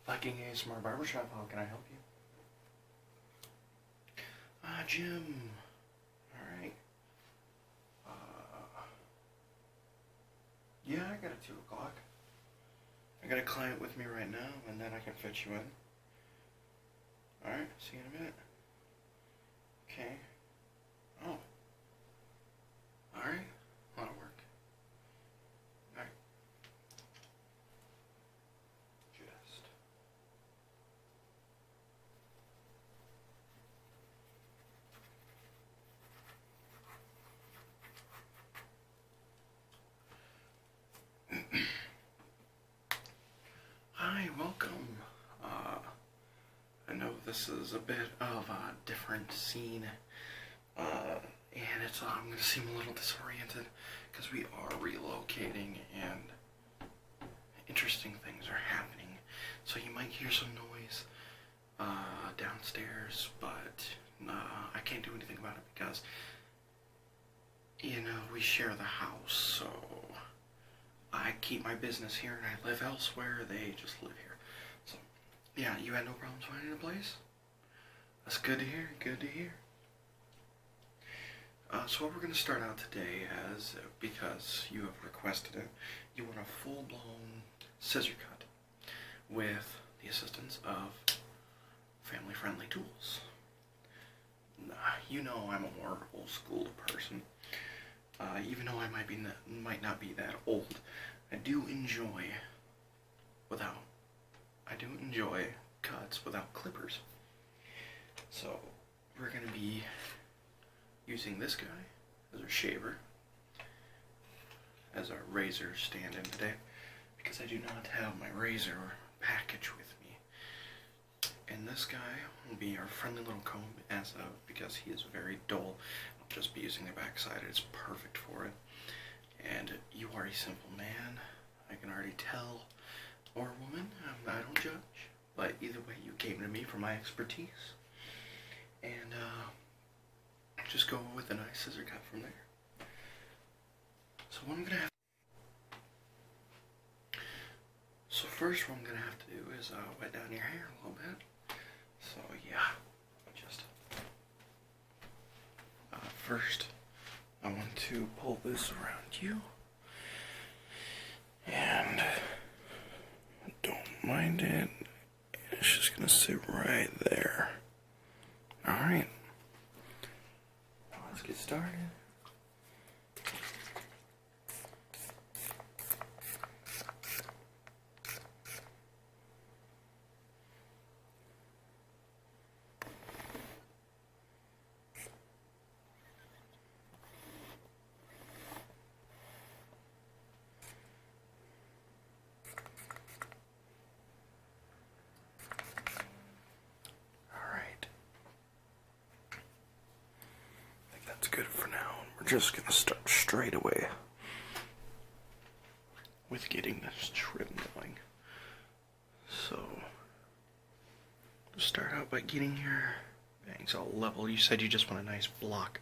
Viking ASMR Barbershop, how can I help you? Jim. Alright. Yeah, I got a 2 o'clock. I got a client with me right now, and then I can fit you in. Alright, see you in a minute. Okay. Oh. Alright. A lot of work. Alright. Just. Hi, welcome. I know this is a bit of a different scene, and I'm going to seem a little disoriented because we are relocating and interesting things are happening. So you might hear some noise downstairs, but I can't do anything about it because, we share the house, so I keep my business here and I live elsewhere. They just live here. So, yeah, you had no problems finding a place? That's good to hear, good to hear. So what we're going to start out today as, because you have requested it, you want a full-blown scissor cut with the assistance of family-friendly tools. You know I'm a more old-school person. Even though I might not be that old, I do enjoy cuts without clippers. So we're going to be using this guy as our shaver, as our razor stand-in today, because I do not have my razor package with me. And this guy will be our friendly little comb, because he is very dull. I'll just be using the back side. It's perfect for it. And you are a simple man, I can already tell, or woman, I don't judge. But either way, you came to me for my expertise. And just go with a nice scissor cut from there. So what I'm gonna have. So first, what I'm gonna have to do is wet down your hair a little bit. So yeah, just first, I want to pull this around you, and don't mind it. It's just gonna sit right there. All right. Let's get started. Good for now. We're just gonna start straight away with getting this trim going. So start out by getting your bangs all level. You said you just want a nice block,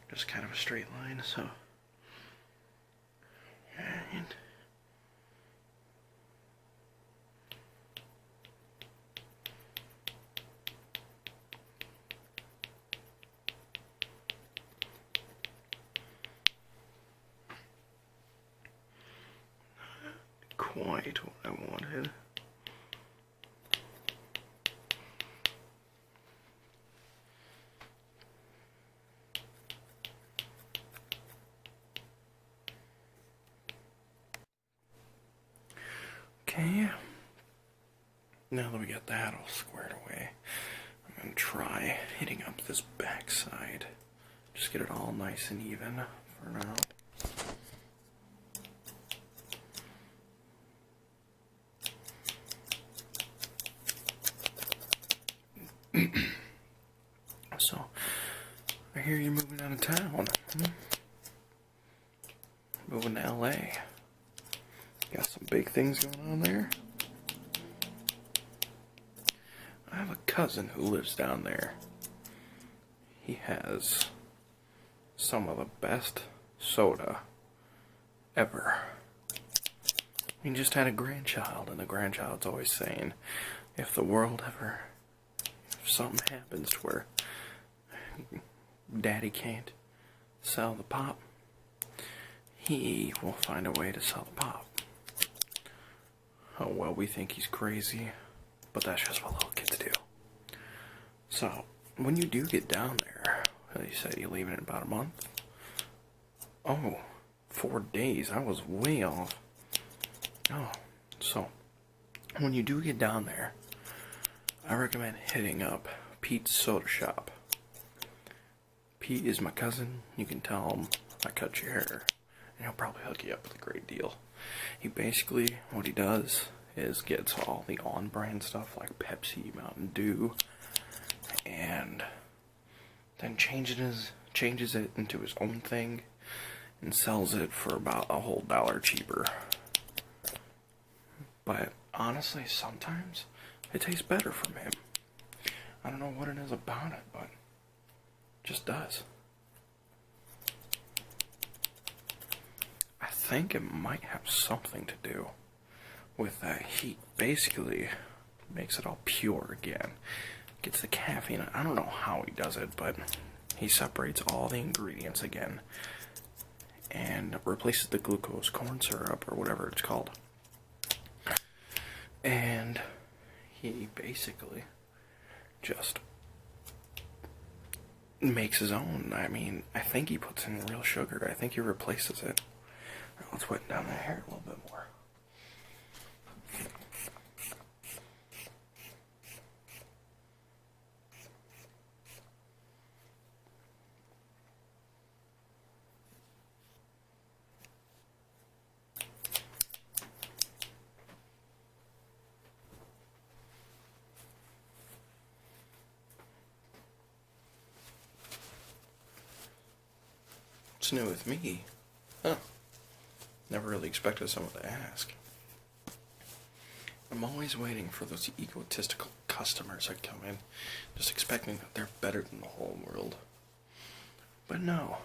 just kind of a straight line. So and quite what I wanted. Okay, now that we got that all squared away, I'm going to try hitting up this back side. Just get it all nice and even for now. So, I hear you're moving out of town. Moving to LA. Got some big things going on there. I have a cousin who lives down there. He has some of the best soda ever. He just had a grandchild, and the grandchild's always saying, if something happens to where Daddy can't sell the pop, he will find a way to sell the pop. Oh, well, we think he's crazy, but that's just what little kids do. So, when you do get down there, you said you leave in about a month? Oh, 4 days. I was way off. Oh, so, when you do get down there, I recommend hitting up Pete's Soda Shop. Pete is my cousin. You can tell him I cut your hair, and he'll probably hook you up with a great deal. He basically, what he does is gets all the on-brand stuff like Pepsi, Mountain Dew, and then changes it into his own thing and sells it for about a whole $1 cheaper. But honestly, sometimes it tastes better from him. I don't know what it is about it, but it just does. I think it might have something to do with that heat. Basically, makes it all pure again. Gets the caffeine. I don't know how he does it, but he separates all the ingredients again and replaces the glucose corn syrup or whatever it's called. And he basically just makes his own. I mean, I think he puts in real sugar. I think he replaces it. Right, let's wet down the hair a little bit more. What's new with me? Huh. Never really expected someone to ask. I'm always waiting for those egotistical customers that come in, just expecting that they're better than the whole world. But no.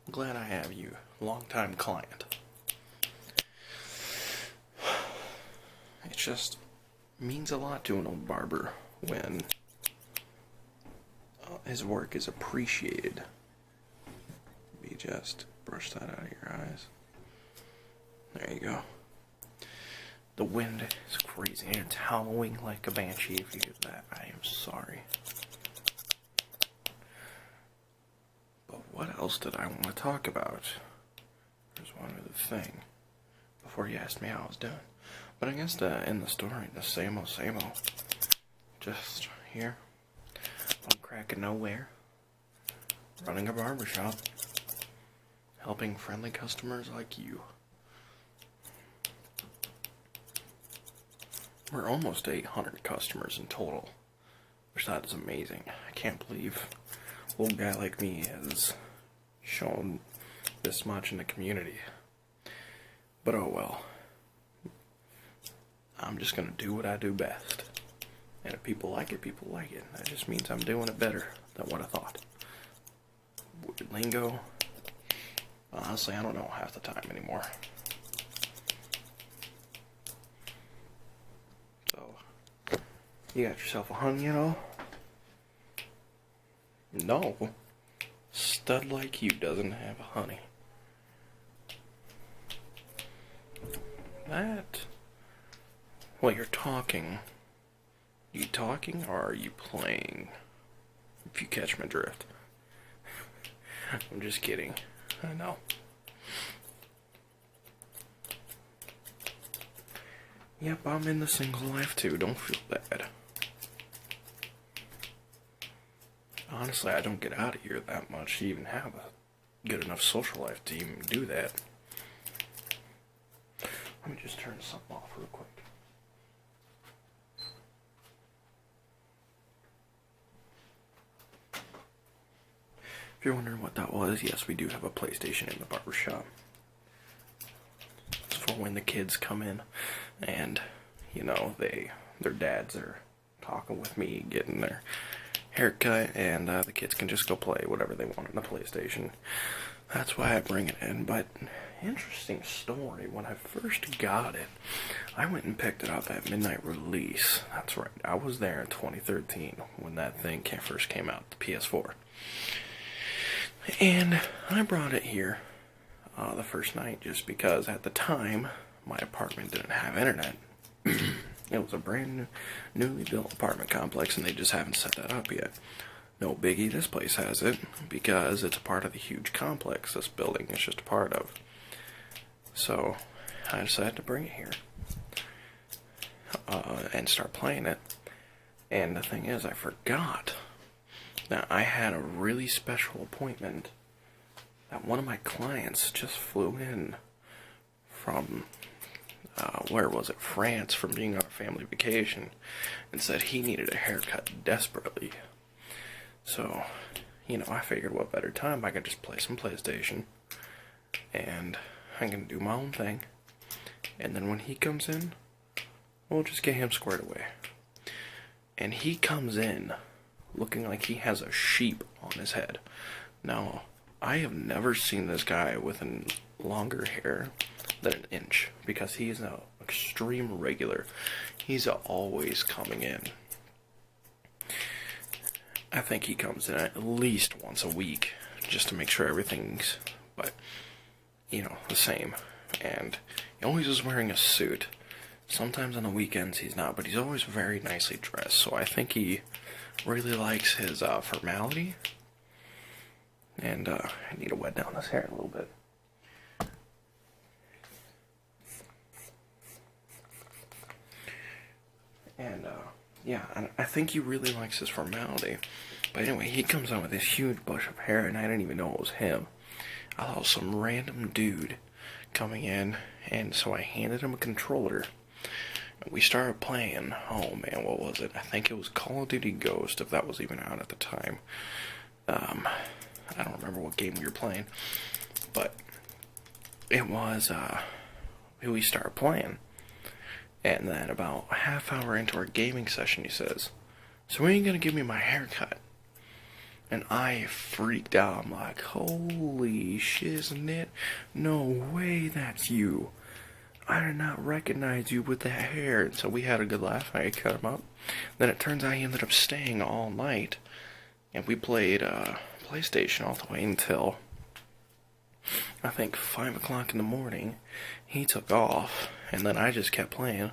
I'm glad I have you, longtime client. It just means a lot to an old barber when his work is appreciated. You just brush that out of your eyes. There you go. The wind is crazy. It's howling like a banshee. If you get that, I am sorry. But what else did I want to talk about? There's one other thing before you asked me how I was doing. But I guess to end the story, the same old. Just here, on crack of nowhere, running a barbershop, helping friendly customers like you. We're almost 800 customers in total, which that is amazing. I can't believe a little guy like me has shown this much in the community. But oh well. I'm just gonna do what I do best. And if people like it, people like it. That just means I'm doing it better than what I thought. Weird lingo. Honestly, I don't know half the time anymore. So, you got yourself a honey, you know? No. Stud like you doesn't have a honey. That... Well, you're talking. You talking or are you playing? If you catch my drift. I'm just kidding. I know. Yep, I'm in the single life too. Don't feel bad. Honestly, I don't get out of here that much to even have a good enough social life to even do that. Let me just turn something off real quick. If you're wondering what that was, yes, we do have a PlayStation in the barbershop. It's for when the kids come in and, you know, their dads are talking with me, getting their haircut, and the kids can just go play whatever they want on the PlayStation. That's why I bring it in, but interesting story. When I first got it, I went and picked it up at midnight release. That's right. I was there in 2013 when that thing first came out, the PS4. And I brought it here the first night just because at the time my apartment didn't have internet. It was a brand newly built apartment complex and they just haven't set that up yet. No biggie, this place has it because it's a part of the huge complex this building is just a part of. So I decided to bring it here and start playing it. And the thing is, I forgot that I had a really special appointment that one of my clients just flew in from, where was it, France, from being on a family vacation, and said he needed a haircut desperately. So, I figured what better time I could just play some PlayStation, and I can do my own thing, and then when he comes in, we'll just get him squared away. And he comes in looking like he has a sheep on his head. Now, I have never seen this guy with longer hair than an inch, because he is an extreme regular. He's always coming in. I think he comes in at least once a week, just to make sure everything's, the same. And he always is wearing a suit. Sometimes on the weekends he's not, but he's always very nicely dressed. So I think he really likes his formality. And I need to wet down his hair a little bit. And I think he really likes his formality. But anyway, he comes out with this huge bush of hair, and I didn't even know it was him. I thought it was some random dude coming in, and so I handed him a controller. And we started playing, oh man, what was it? I think it was Call of Duty Ghost, if that was even out at the time. I don't remember what game we were playing, but it was, we started playing. And then about a half hour into our gaming session, he says, "So when are you going to give me my haircut?" And I freaked out. I'm like, holy shiznit, no way that's you. I did not recognize you with that hair. And so we had a good laugh. I cut him up. Then it turns out he ended up staying all night. And we played PlayStation all the way until, I think, 5 o'clock in the morning. He took off. And then I just kept playing,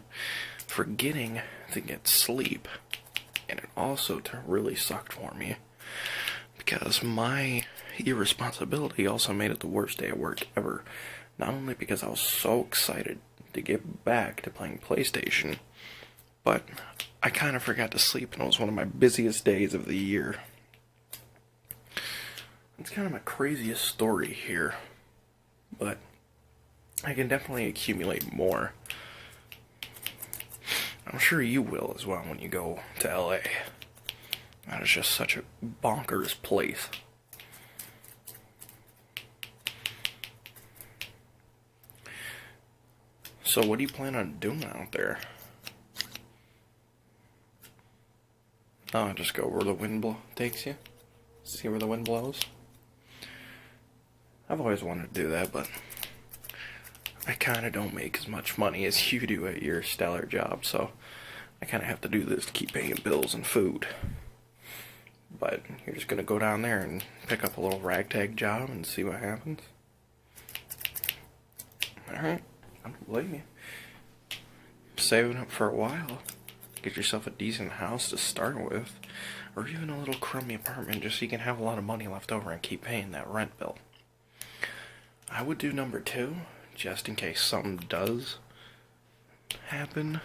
forgetting to get sleep. And it also really sucked for me, because my irresponsibility also made it the worst day of work ever. Not only because I was so excited to get back to playing PlayStation, but I kind of forgot to sleep, and it was one of my busiest days of the year. It's kind of my craziest story here, but I can definitely accumulate more. I'm sure you will as well when you go to LA. That is just such a bonkers place. So what do you plan on doing out there? Oh, just go where the wind takes you? See where the wind blows? I've always wanted to do that, but I kind of don't make as much money as you do at your stellar job, so I kind of have to do this to keep paying bills and food. But you're just going to go down there and pick up a little ragtag job and see what happens? Alright, I don't blame you. Saving up for a while. Get yourself a decent house to start with, or even a little crummy apartment just so you can have a lot of money left over and keep paying that rent bill. I would do number 2, just in case something does happen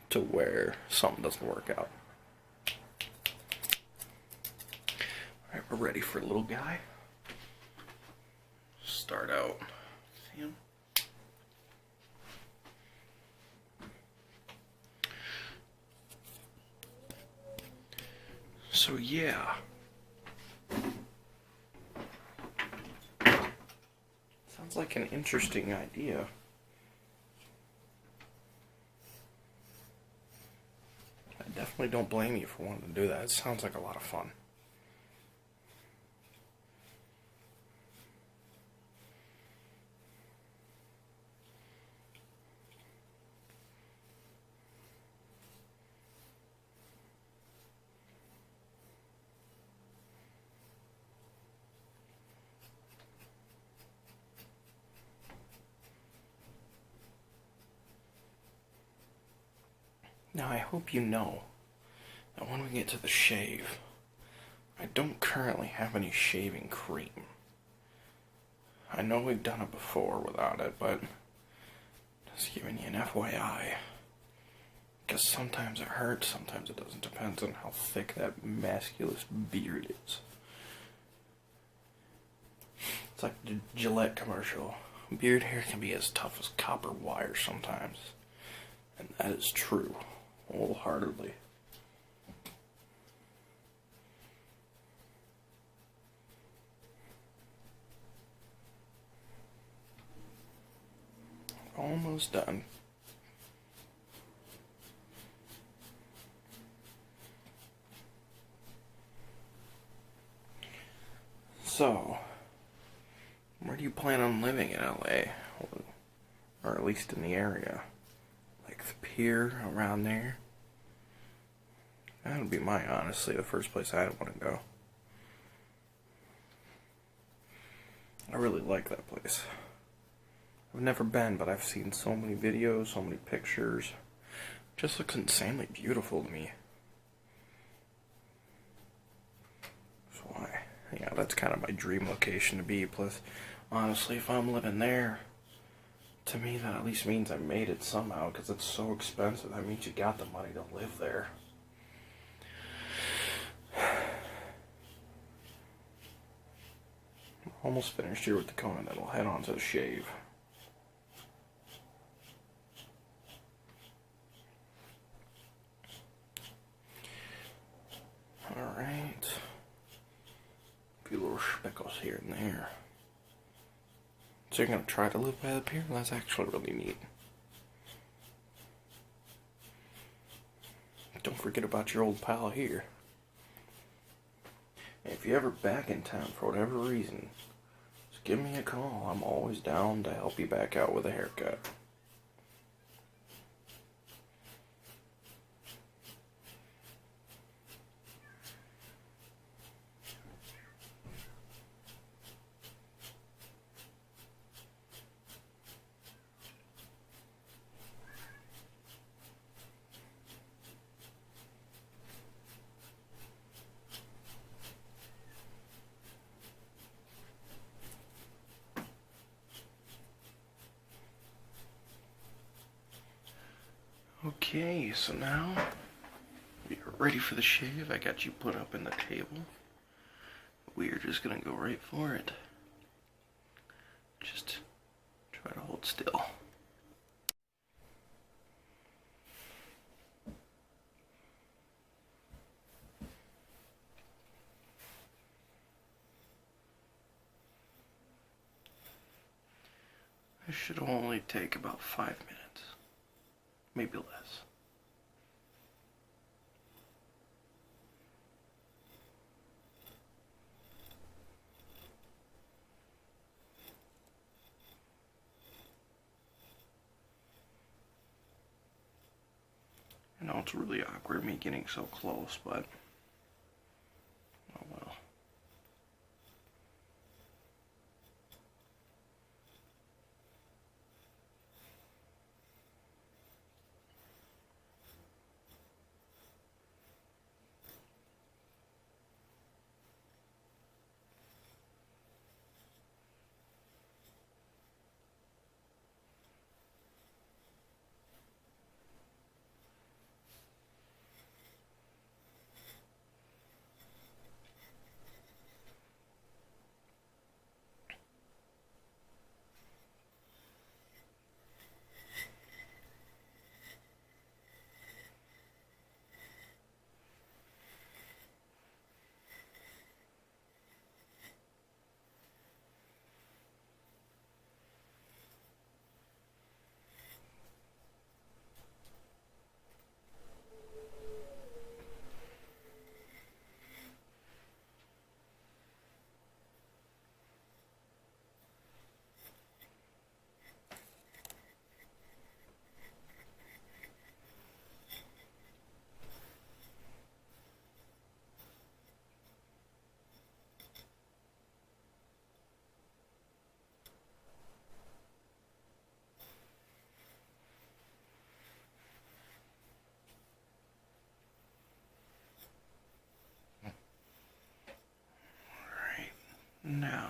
to where something doesn't work out. Alright, we're ready for a little guy. Start out. See him? So yeah. Sounds like an interesting idea. I definitely don't blame you for wanting to do that. It sounds like a lot of fun. Now I hope you know that when we get to the shave, I don't currently have any shaving cream. I know we've done it before without it, but just giving you an FYI. Because sometimes it hurts, sometimes it doesn't. Depends on how thick that masculous beard is. It's like the Gillette commercial. Beard hair can be as tough as copper wire sometimes. And that is true, wholeheartedly. Almost done. So, where do you plan on living in LA? Or at least in the area? Like the pier around there? That would be honestly, the first place I'd want to go. I really like that place. I've never been, but I've seen so many videos, so many pictures. It just looks insanely beautiful to me. So yeah, that's kind of my dream location to be. Plus, honestly, if I'm living there, to me that at least means I made it somehow, because it's so expensive. That means you got the money to live there. Almost finished here with the cone, and then we'll head on to the shave. Alright. A few little speckles here and there. So you're going to try to live by the pier? That's actually really neat. Don't forget about your old pal here. And if you're ever back in town for whatever reason, just give me a call. I'm always down to help you back out with a haircut. Okay, so now we are ready for the shave. I got you put up in the table. We are just gonna go right for it. Just try to hold still. This should only take about 5 minutes, maybe less. I know it's really awkward me getting so close, but oh well.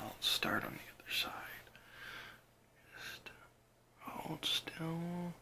I'll start on the other side. Just hold still.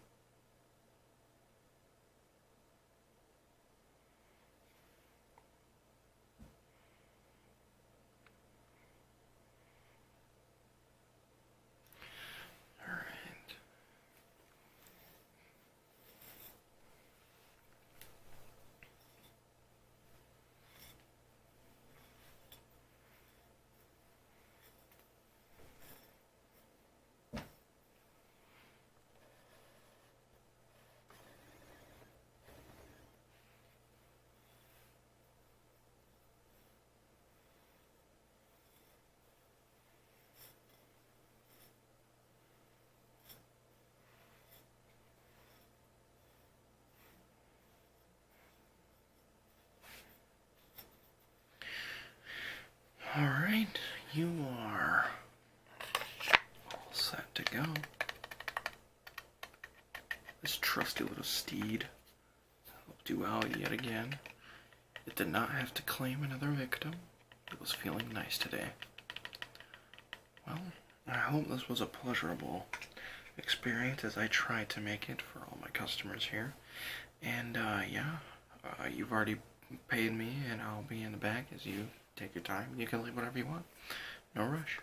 Alright, you are all set to go. This trusty little steed helped you out yet again. It did not have to claim another victim. It was feeling nice today. Well, I hope this was a pleasurable experience as I tried to make it for all my customers here. And you've already paid me, and I'll be in the back as you take your time. You can leave whatever you want. No rush.